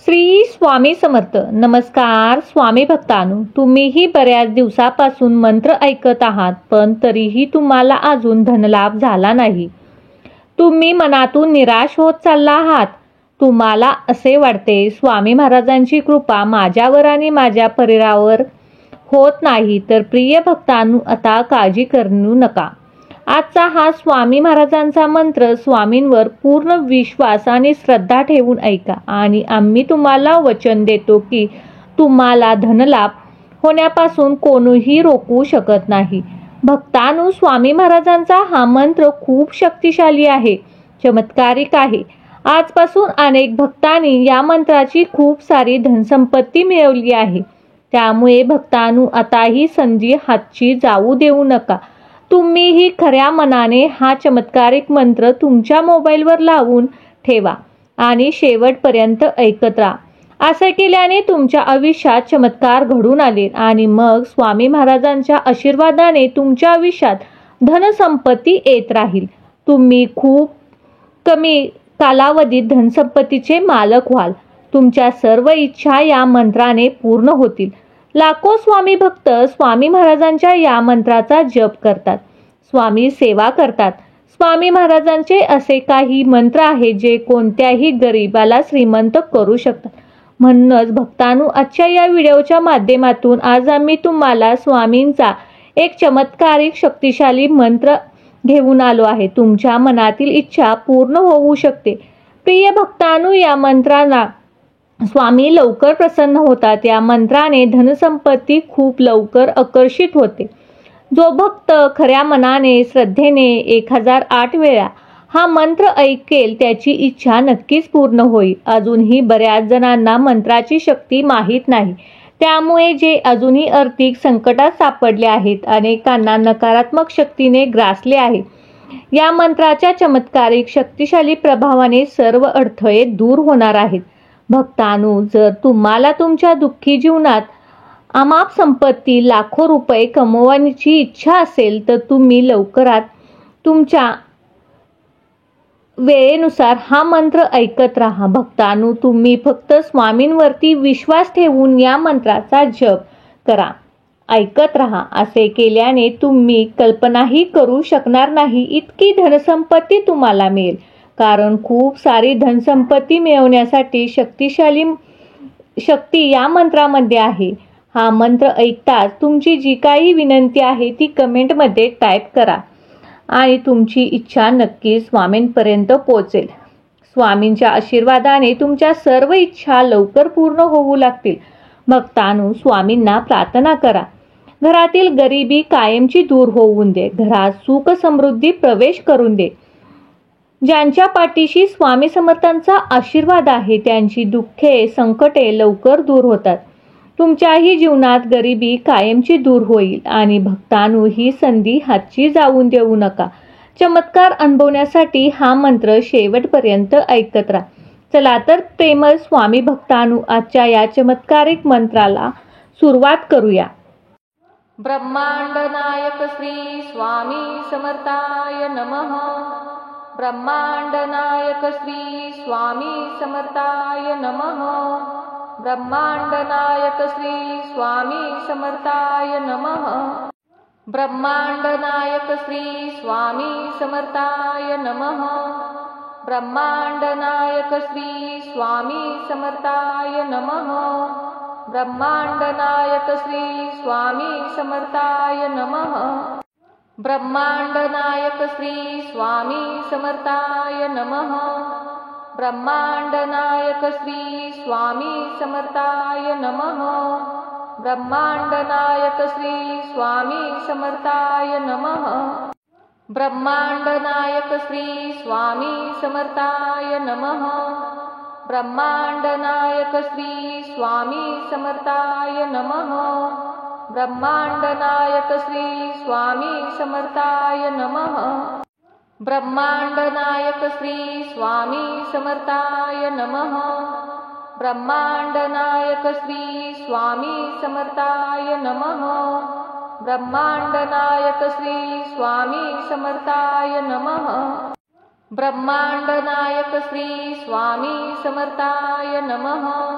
श्री स्वामी समर्थ. नमस्कार स्वामी भक्तांनो, तुम्हीही बऱ्याच दिवसापासून मंत्र ऐकत आहात, पण तरीही तुम्हाला अजून धनलाभ झाला नाही. तुम्ही मनातून निराश होत चालला आहात. तुम्हाला असे वाटते, स्वामी महाराजांची कृपा माझ्यावर आणि माझ्या परिवारावर होत नाही. तर प्रिय भक्तांनो, आता काळजी करू नका. आजचा हा स्वामी महाराजांचा मंत्र स्वामींवर पूर्ण विश्वास आणि श्रद्धा ठेवून ऐका आणि आम्ही तुम्हाला वचन देतो की तुम्हाला धनलाभ होण्यापासून कोणीही रोखू शकत नाही. भक्तांनो, स्वामी महाराजांचा हा मंत्र खूप शक्तिशाली आहे, चमत्कारिक आहे. आजपासून अनेक भक्तांनी या मंत्राची खूप सारी धनसंपत्ती मिळवली आहे. त्यामुळे भक्तांनो, आता ही संधी हातची जाऊ देऊ नका. तुम्हीही खऱ्या मनाने हा चमत्कारिक मंत्र तुमच्या मोबाईलवर लावून ठेवा आणि शेवटपर्यंत ऐकत राहा. असे केल्याने तुमच्या आयुष्यात चमत्कार घडून आले आणि मग स्वामी महाराजांच्या आशीर्वादाने तुमच्या आयुष्यात धनसंपत्ती येत राहील. तुम्ही खूप कमी कालावधीत धनसंपत्तीचे मालक व्हाल. तुमच्या सर्व इच्छा या मंत्राने पूर्ण होतील. लाखो स्वामी भक्त स्वामी महाराजांच्या या मंत्राचा जप करतात, स्वामी सेवा करतात. स्वामी महाराजांचे असे काही मंत्र आहेत जे कोणत्याही गरीबाला श्रीमंत करू शकतात. म्हणूनच भक्तांनो, आजच्या या व्हिडिओच्या माध्यमातून आज आम्ही तुम्हाला स्वामींचा एक चमत्कारिक शक्तिशाली मंत्र घेऊन आलो आहे. तुमच्या मनातील इच्छा पूर्ण होऊ शकते. प्रिय भक्तांनो, या मंत्राला स्वामी लवकर प्रसन्न होतात. या मंत्राने धनसंपत्ती खूप लवकर आकर्षित होते. जो भक्त खऱ्या मनाने श्रद्धेने 1008 वेळा हा मंत्र ऐकेल त्याची इच्छा नक्कीच पूर्ण होईल. अजूनही बऱ्याच जणांना मंत्राची शक्ती माहीत नाही. त्यामुळे जे अजूनही आर्थिक संकटात सापडले आहेत, अनेकांना नकारात्मक शक्तीने ग्रासले आहे. या मंत्राच्या चमत्कारिक शक्तिशाली प्रभावाने सर्व अडथळे दूर होणार आहेत. भक्तांनो, जर तुम्हाला तुमच्या दुःखी जीवनात अमाप संपत्ती लाखो रुपये कमवण्याची इच्छा असेल तर तुम्ही लवकरात तुमच्या वेळेनुसार हा मंत्र ऐकत राहा. भक्तांनो, तुम्ही फक्त स्वामींवरती विश्वास ठेवून या मंत्राचा जप करा, ऐकत राहा. असे केल्याने तुम्ही कल्पनाही करू शकणार नाही इतकी धनसंपत्ती तुम्हाला मिळेल. कारण खूप सारी धनसंपत्ती मिळवण्यासाठी शक्तिशाली शक्ती या मंत्रामध्ये आहे. हा मंत्र ऐकताच तुमची जी काही विनंती आहे ती कमेंटमध्ये टाईप करा आणि तुमची इच्छा नक्की स्वामींपर्यंत पोहोचेल. स्वामींच्या आशीर्वादाने तुमच्या सर्व इच्छा लवकर पूर्ण होऊ लागतील. भक्तांनो, स्वामींना प्रार्थना करा. घरातील गरिबी कायमची दूर होऊन दे. घरात सुख समृद्धी प्रवेश करून दे. ज्यांच्या पाठीशी स्वामी समर्थांचा आशीर्वाद आहे त्यांची दुःखे संकटे लवकर दूर होतात. तुमच्याही जीवनात गरिबी कायमची दूर होईल. आणि भक्तांनो, ही संधी हातची जाऊन देऊ नका. चमत्कार अनुभवण्यासाठी हा मंत्र शेवटपर्यंत ऐकत राहा. चला तर प्रेमळ स्वामी भक्तांनो, आजच्या या चमत्कारिक मंत्राला सुरुवात करूया. ब्रह्मांड नायक श्री स्वामी समर्थाय नमः. ब्रह्मांड नायक श्री स्वामी समर्थाय नमः. ब्रह्मांड नायक श्री स्वामी समर्थाय नमः. ब्रह्मांड नायक श्री स्वामी समर्थाय नमः. ब्रह्मांड नायक श्री स्वामी समर्थाय नमः. ब्रह्मांड नायक श्री स्वामी समर्थाय नमः. ब्रह्मांड नायक श्री स्वामी समर्थाय नमः. ब्रह्मांड नायक श्री स्वामी समर्थाय नमः. ब्रह्मांड नायक श्री स्वामी समर्थाय नमः. ब्रह्मांड नायक श्री स्वामी समर्थाय नमः. ब्रह्मांड नायक श्री स्वामी समर्थाय नमः. ब्रह्मांड नायक श्री स्वामी समर्थाय नमः. ब्रह्मांड नायक श्री स्वामी समर्थाय नमः. ब्रह्मांड नायक श्री स्वामी समर्थाय नमः. ब्रह्मांड नायक श्री स्वामी समर्थाय नमः. ब्रह्मांड नायक श्री स्वामी समर्थाय नमः.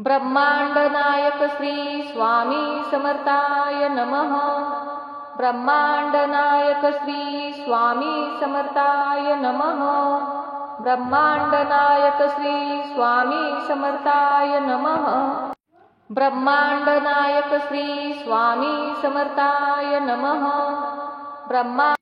ब्रह्मांड नायक श्री स्वामी समर्थाय नमः। ब्रह्मांड नायक श्री स्वामी समर्थाय नमः। ब्रह्मांड नायक श्री स्वामी समर्थाय नमः। ब्रह्मांड नायक श्री स्वामी समर्थाय नमः। ब्रह्मा